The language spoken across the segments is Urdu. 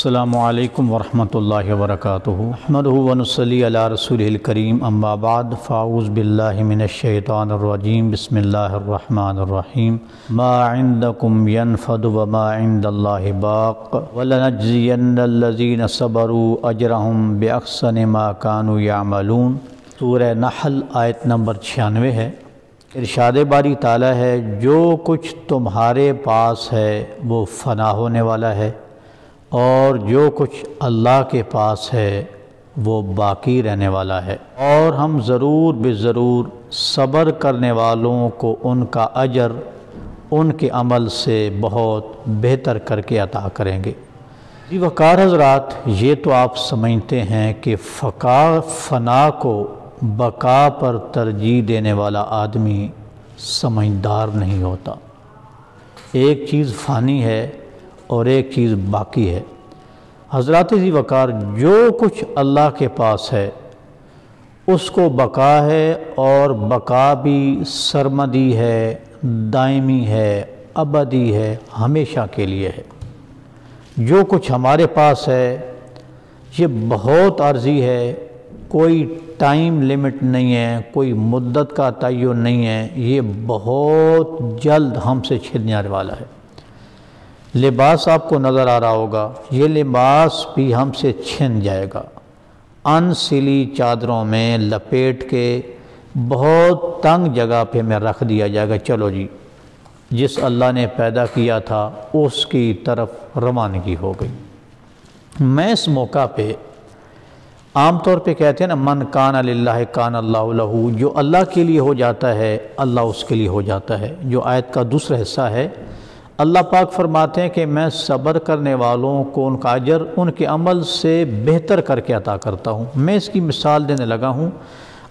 السلام علیکم ورحمۃ اللہ وبرکاتہ احمدہ ونصلی علی رسولہ الکریم اما بعد فاعوذ باللہ من الشیطان الرجیم بسم اللہ الرحمن الرحیم ما عندکم ینفد وما عند اللہ باق ولنجزین الذین صبروا اجرہم باحسن ما کانوا یعملون۔ سورہ نحل آیت نمبر 96 ہے۔ ارشاد باری تعالی ہے جو کچھ تمہارے پاس ہے وہ فنا ہونے والا ہے اور جو کچھ اللہ کے پاس ہے وہ باقی رہنے والا ہے، اور ہم ضرور بضرور صبر کرنے والوں کو ان کا اجر ان کے عمل سے بہت بہتر کر کے عطا کریں گے۔ جی وقار حضرات، یہ تو آپ سمجھتے ہیں کہ فنا کو بقا پر ترجیح دینے والا آدمی سمجھدار نہیں ہوتا۔ ایک چیز فانی ہے اور ایک چیز باقی ہے۔ حضرات ذی وقار، جو کچھ اللہ کے پاس ہے اس کو بقا ہے، اور بقا بھی سرمدی ہے، دائمی ہے، ابدی ہے، ہمیشہ کے لیے ہے۔ جو کچھ ہمارے پاس ہے یہ بہت عارضی ہے، کوئی ٹائم لیمٹ نہیں ہے، کوئی مدت کا تعین نہیں ہے، یہ بہت جلد ہم سے چھننے والا ہے۔ لباس آپ کو نظر آ رہا ہوگا، یہ لباس بھی ہم سے چھن جائے گا، ان سلی چادروں میں لپیٹ کے بہت تنگ جگہ پہ میں رکھ دیا جائے گا، چلو جی جس اللہ نے پیدا کیا تھا اس کی طرف روانگی ہو گئی۔ میں اس موقع پہ عام طور پہ کہتے ہیں نا، من کان للہ کان اللہ لہو، جو اللہ کے لیے ہو جاتا ہے اللہ اس کے لیے ہو جاتا ہے۔ جو آیت کا دوسرا حصہ ہے، اللہ پاک فرماتے ہیں کہ میں صبر کرنے والوں کو ان کا اجر ان کے عمل سے بہتر کر کے عطا کرتا ہوں۔ میں اس کی مثال دینے لگا ہوں۔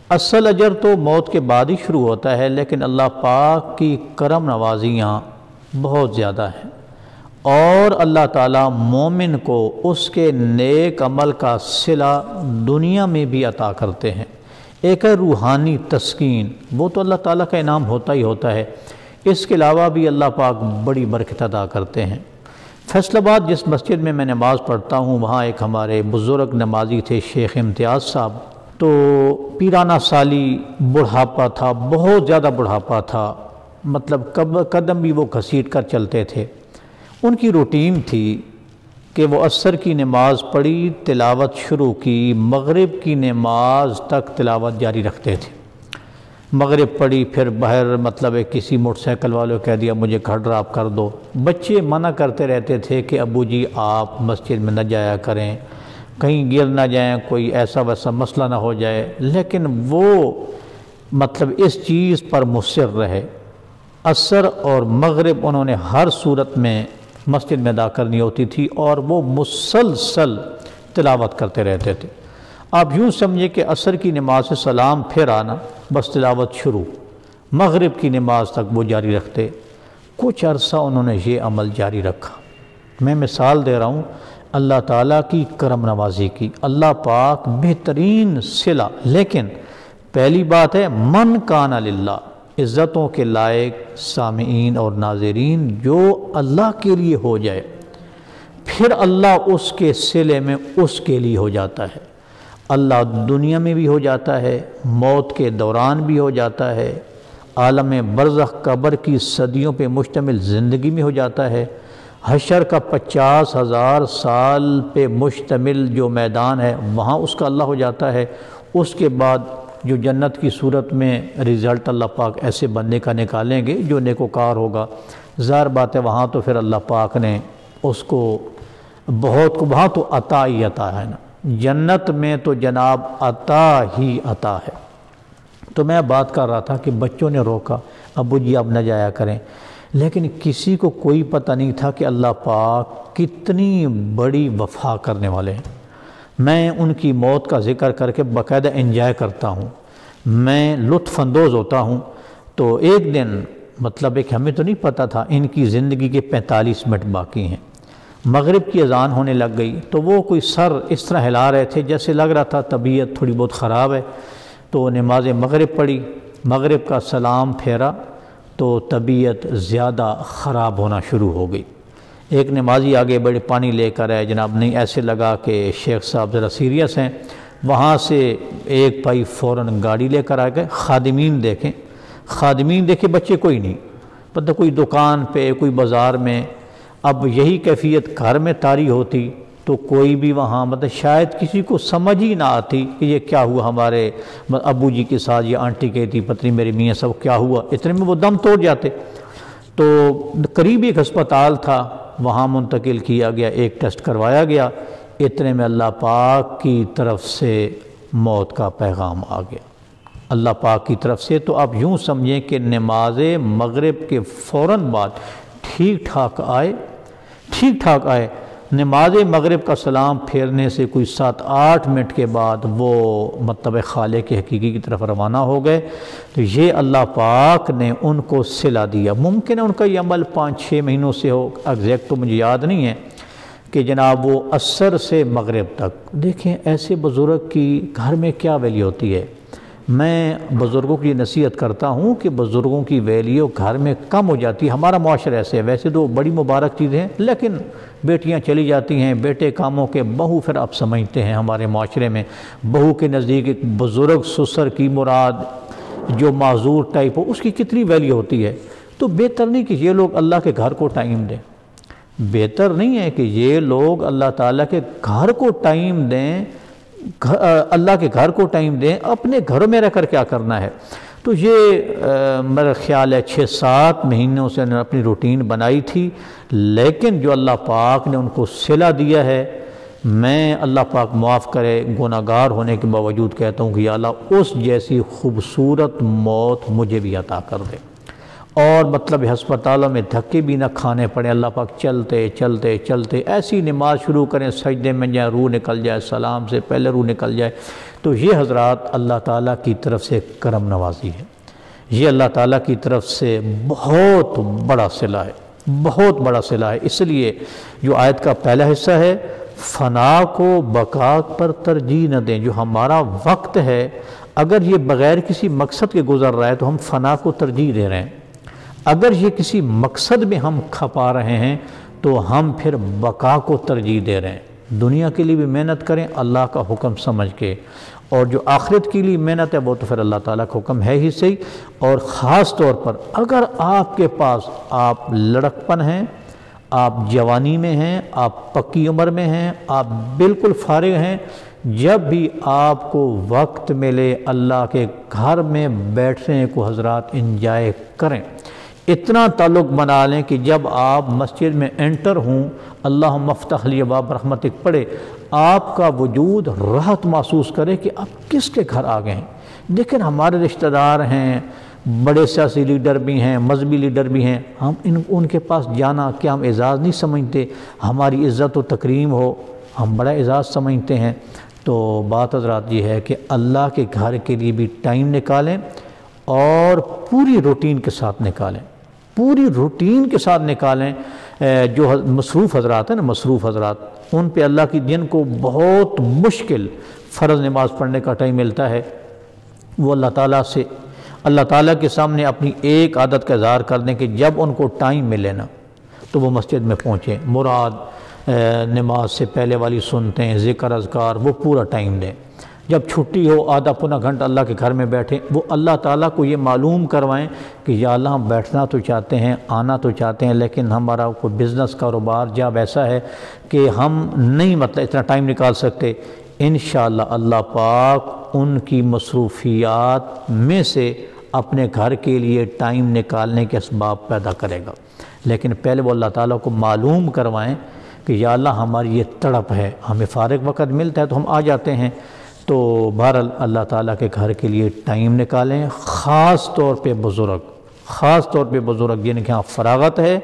اصل اجر تو موت کے بعد ہی شروع ہوتا ہے، لیکن اللہ پاک کی کرم نوازیاں بہت زیادہ ہیں، اور اللہ تعالیٰ مومن کو اس کے نیک عمل کا صلہ دنیا میں بھی عطا کرتے ہیں۔ ایک ہے روحانی تسکین، وہ تو اللہ تعالیٰ کا انعام ہوتا ہی ہوتا ہے، اس کے علاوہ بھی اللہ پاک بڑی برکت عطا کرتے ہیں۔ فیصلاباد جس مسجد میں میں نماز پڑھتا ہوں، وہاں ایک ہمارے بزرگ نمازی تھے شیخ امتیاز صاحب، تو پیرانہ سالی، بڑھاپا تھا، بہت زیادہ بڑھاپا تھا، مطلب قدم بھی وہ گھسیٹ کر چلتے تھے۔ ان کی روٹین تھی کہ وہ عصر کی نماز پڑھی، تلاوت شروع کی، مغرب کی نماز تک تلاوت جاری رکھتے تھے۔ مغرب پڑھی، پھر باہر مطلب کسی موٹر سائیکل والوں کہہ دیا مجھے گھر ڈراپ کر دو۔ بچے منع کرتے رہتے تھے کہ ابو جی آپ مسجد میں نہ جایا کریں، کہیں گر نہ جائیں، کوئی ایسا ویسا مسئلہ نہ ہو جائے، لیکن وہ مطلب اس چیز پر مصر رہے۔ عصر اور مغرب انہوں نے ہر صورت میں مسجد میں ادا کرنی ہوتی تھی، اور وہ مسلسل تلاوت کرتے رہتے تھے۔ آپ یوں سمجھے کہ عصر کی نماز سے سلام پھر آنا، بس تلاوت شروع، مغرب کی نماز تک وہ جاری رکھتے۔ کچھ عرصہ انہوں نے یہ عمل جاری رکھا۔ میں مثال دے رہا ہوں اللہ تعالیٰ کی کرم نوازی کی، اللہ پاک بہترین صلہ۔ لیکن پہلی بات ہے من کان للہ، عزتوں کے لائق سامعین اور ناظرین جو اللہ کے لیے ہو جائے، پھر اللہ اس کے صلے میں اس کے لیے ہو جاتا ہے۔ اللہ دنیا میں بھی ہو جاتا ہے، موت کے دوران بھی ہو جاتا ہے، عالم برزخ قبر کی صدیوں پہ مشتمل زندگی میں ہو جاتا ہے، حشر کا 50,000 سال پہ مشتمل جو میدان ہے وہاں اس کا اللہ ہو جاتا ہے۔ اس کے بعد جو جنت کی صورت میں رزلٹ اللہ پاک ایسے بندے کا نکالیں گے جو نیکوکار ہوگا، ظاہر بات ہے وہاں تو پھر اللہ پاک نے اس کو بہت، وہاں تو عطا ہی عطا ہے نا، جنت میں تو جناب عطا ہی عطا ہے۔ تو میں بات کر رہا تھا کہ بچوں نے روکا ابو جی آپ نہ جایا کریں، لیکن کسی کو کوئی پتہ نہیں تھا کہ اللہ پاک کتنی بڑی وفا کرنے والے ہیں۔ میں ان کی موت کا ذکر کر کے باقاعدہ انجوائے کرتا ہوں، میں لطف اندوز ہوتا ہوں۔ تو ایک دن مطلب ایک ہمیں تو نہیں پتہ تھا ان کی زندگی کے 45 منٹ باقی ہیں، مغرب کی اذان ہونے لگ گئی، تو وہ کوئی سر اس طرح ہلا رہے تھے جیسے لگ رہا تھا طبیعت تھوڑی بہت خراب ہے۔ تو نماز مغرب پڑھی، مغرب کا سلام پھیرا تو طبیعت زیادہ خراب ہونا شروع ہو گئی۔ ایک نمازی آگے بڑے پانی لے کر آئے، جناب نہیں ایسے لگا کہ شیخ صاحب ذرا سیریس ہیں، وہاں سے ایک بھائی فوراً گاڑی لے کر آ گئے۔ خادمین دیکھیں بچے کوئی نہیں، پتہ کوئی دکان پہ کوئی بازار میں۔ اب یہی کیفیت گھر میں طاری ہوتی تو کوئی بھی وہاں مطلب شاید کسی کو سمجھ ہی نہ آتی کہ یہ کیا ہوا، ہمارے ابو جی کے ساتھ یا آنٹی کہتی پتہ نہیں میرے میاں صاحب کیا ہوا، اتنے میں وہ دم توڑ جاتے۔ تو قریب ایک ہسپتال تھا، وہاں منتقل کیا گیا، ایک ٹیسٹ کروایا گیا، اتنے میں اللہ پاک کی طرف سے موت کا پیغام آ گیا، اللہ پاک کی طرف سے۔ تو آپ یوں سمجھیں کہ نماز مغرب کے فوراً بعد ٹھیک ٹھاک آئے، نماز مغرب کا سلام پھیرنے سے کوئی 7-8 منٹ کے بعد وہ مطلب خالق حقیقی کی طرف روانہ ہو گئے۔ تو یہ اللہ پاک نے ان کو صلہ دیا۔ ممکن ہے ان کا یہ عمل 5-6 مہینوں سے ہو، ایگزیکٹ تو مجھے یاد نہیں ہے، کہ جناب وہ عصر سے مغرب تک۔ دیکھیں ایسے بزرگ کی گھر میں کیا ویلیو ہوتی ہے۔ میں بزرگوں کی نصیحت کرتا ہوں کہ بزرگوں کی ویلیو گھر میں کم ہو جاتی ہے۔ ہمارا معاشرہ ایسے ہے، ویسے تو بڑی مبارک چیزیں ہیں، لیکن بیٹیاں چلی جاتی ہیں، بیٹے کاموں کے، بہو پھر آپ سمجھتے ہیں ہمارے معاشرے میں بہو کے نزدیک ایک بزرگ سسر کی مراد جو معذور ٹائپ ہو، اس کی کتنی ویلیو ہوتی ہے۔ تو بہتر نہیں کہ یہ لوگ اللہ کے گھر کو ٹائم دیں، بہتر نہیں ہے کہ یہ لوگ اللہ تعالیٰ کے گھر کو ٹائم دیں، اللہ کے گھر کو ٹائم دیں، اپنے گھروں میں رہ کر کیا کرنا ہے۔ تو یہ میرا خیال ہے 6-7 مہینوں سے انہوں نے اپنی روٹین بنائی تھی، لیکن جو اللہ پاک نے ان کو صلہ دیا ہے، میں اللہ پاک معاف کرے گناہگار ہونے کے باوجود کہتا ہوں کہ یا اللہ اس جیسی خوبصورت موت مجھے بھی عطا کر دے، اور مطلب ہسپتالوں میں دھکے بھی نہ کھانے پڑے، اللہ پاک چلتے چلتے چلتے ایسی نماز شروع کریں، سجدے میں جائیں روح نکل جائے، سلام سے پہلے روح نکل جائے۔ تو یہ حضرات اللہ تعالیٰ کی طرف سے کرم نوازی ہے، یہ اللہ تعالیٰ کی طرف سے بہت بڑا صلہ ہے، بہت بڑا صلہ ہے۔ اس لیے جو آیت کا پہلا حصہ ہے، فنا کو بقا پر ترجیح نہ دیں۔ جو ہمارا وقت ہے اگر یہ بغیر کسی مقصد کے گزر رہا ہے تو ہم فنا کو ترجیح دے رہے ہیں، اگر یہ کسی مقصد میں ہم کھپا رہے ہیں تو ہم پھر بقا کو ترجیح دے رہے ہیں۔ دنیا کے لیے بھی محنت کریں اللہ کا حکم سمجھ کے، اور جو آخرت کے لیے محنت ہے وہ تو پھر اللہ تعالیٰ کا حکم ہے ہی صحیح۔ اور خاص طور پر اگر آپ کے پاس آپ لڑکپن ہیں، آپ جوانی میں ہیں، آپ پکی عمر میں ہیں، آپ بالکل فارغ ہیں، جب بھی آپ کو وقت ملے اللہ کے گھر میں بیٹھنے کو حضرات انجوائے کریں۔ اتنا تعلق بنا لیں کہ جب آپ مسجد میں انٹر ہوں اللہم افتح لی ابواب رحمتک پڑھے، آپ کا وجود راحت محسوس کرے کہ آپ کس کے گھر آ گئے ہیں۔ لیکن ہمارے رشتہ دار ہیں، بڑے سیاسی لیڈر بھی ہیں، مذہبی لیڈر بھی ہیں، ہم ان کے پاس جانا کیا ہم اعزاز نہیں سمجھتے؟ ہماری عزت و تکریم ہو، ہم بڑا اعزاز سمجھتے ہیں۔ تو بات حضرات یہ ہے کہ اللہ کے گھر کے لیے بھی ٹائم نکالیں، اور پوری روٹین کے ساتھ نکالیں، پوری روٹین کے ساتھ نکالیں۔ جو مصروف حضرات ہیں نا، مصروف حضرات، ان پہ اللہ کی جن کو بہت مشکل فرض نماز پڑھنے کا ٹائم ملتا ہے، وہ اللہ تعالیٰ کے سامنے اپنی ایک عادت کا اظہار کر دیں کہ جب ان کو ٹائم ملے نا تو وہ مسجد میں پہنچیں، مراد نماز سے پہلے والی سنتیں، ذکر اذکار، وہ پورا ٹائم دیں۔ جب چھٹی ہو آدھا پونا گھنٹہ اللہ کے گھر میں بیٹھیں، وہ اللہ تعالیٰ کو یہ معلوم کروائیں کہ یا اللہ ہم بیٹھنا تو چاہتے ہیں، آنا تو چاہتے ہیں، لیکن ہمارا کوئی بزنس کاروبار جب ایسا ہے کہ ہم نہیں مطلب اتنا ٹائم نکال سکتے۔ انشاءاللہ اللہ پاک ان کی مصروفیات میں سے اپنے گھر کے لیے ٹائم نکالنے کے اسباب پیدا کرے گا، لیکن پہلے وہ اللہ تعالیٰ کو معلوم کروائیں کہ یا اللہ ہماری یہ تڑپ ہے، ہمیں فارغ وقت ملتا ہے تو ہم آ جاتے ہیں۔ تو بہرحال اللہ تعالیٰ کے گھر کے لیے ٹائم نکالیں، خاص طور پہ بزرگ جن کے ہاں فراغت ہے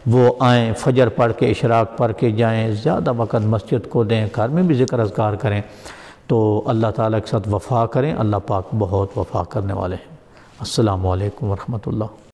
وہ آئیں، فجر پڑھ کے اشراق پڑھ کے جائیں، زیادہ وقت مسجد کو دیں، گھر میں بھی ذکر اذکار کریں، تو اللہ تعالیٰ کے ساتھ وفا کریں۔ اللہ پاک بہت وفا کرنے والے ہیں۔ السلام علیکم ورحمۃ اللہ۔